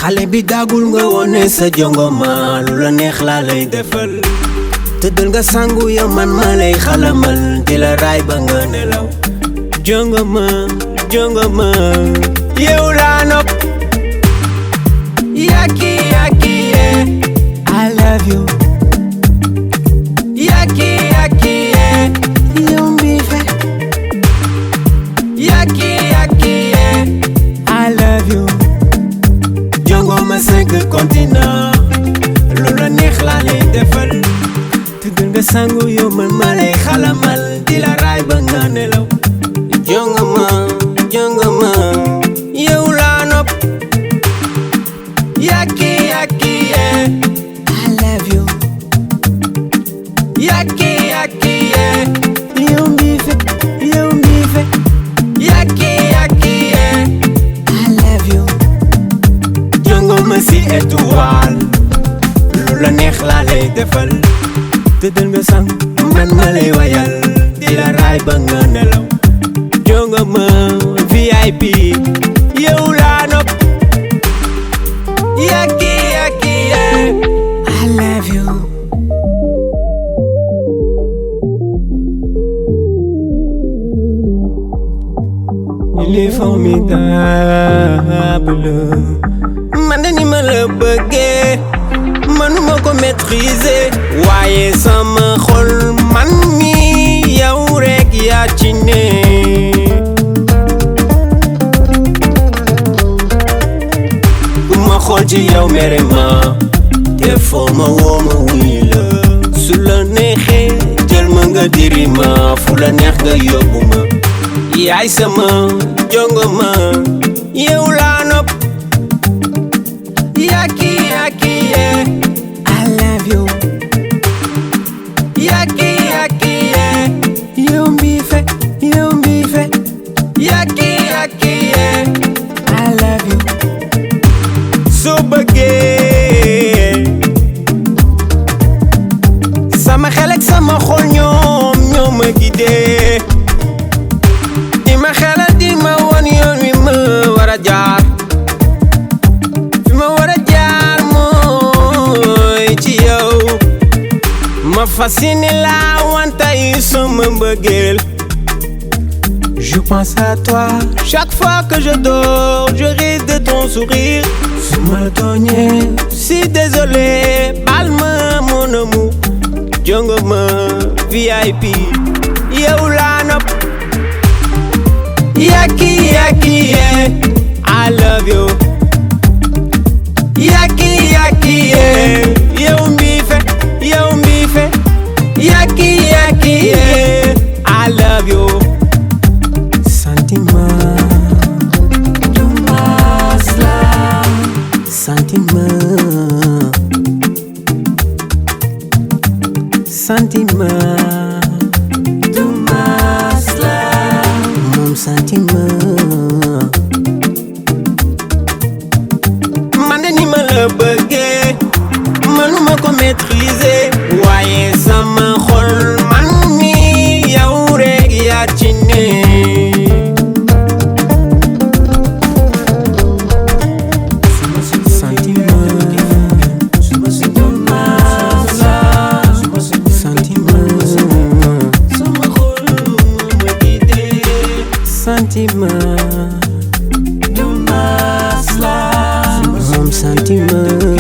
xale bi daagul nga wone sa jongoma lu la neex laa lay defal tëddal nga sangu yow man ma lay xalamal di la raay ba nga nelaw jongoma jongoma yow laa nopp yaki yaki yeah I love you yaki yaki yeah yow mbife yaki yaki yeah I love you jongoma 5 continents lu la neex laa lay defal tëddal nga sangu yow man ma lay xalamal di la raay ba nga nelaw jongoma jongoma yow laa nopp yaki yaki yeah I love you yaki yaki yeah yow mbife yaki yaki yeah I love you jongoma si étoile lu la neex laa lay defal tëddal nga sang man ma lay wayal di la raay ba nga nelaw jongoma VIP yow laa nopp yaki yaki yeah I love you il est formidable man de ni ma la bëggee manuma ko maîtriser waaye sama xol man mi yow rek yaa ci ne ma xool ci yow mere ma te foo ma woo ma wuy la su la neexee jël ma nga diri ma fu la neex nga yóbbu ma yaay sama jongoma yow laa nopp yaki yaki yeah I love you yaki yaki yeah yow mbife yaki yaki yeah I love you soo bëggee sama xel ak sama xol ñoo ma guidé di ma xelal di ma won yoon wi ma war a jaar fi ma war a jaar mooy ci yow ma fasciné la wanta yi sama mbëggeel je pense à toi chaque fois que je dors je rêve de ton sourire su ma la tooñee si désolé baal ma mon amour jongoma VIP yow laa nopp yaki yaki yeah I love you yaki yaki yeah yow mbife yaki yaki yeah I love you sentiment du masla sentiment du masla moom sentiment man de ni ma la bëggee manuma ko maîtriser waaye sama xol man mi yow rek yaa ci ne sentiment du masla moom sentiment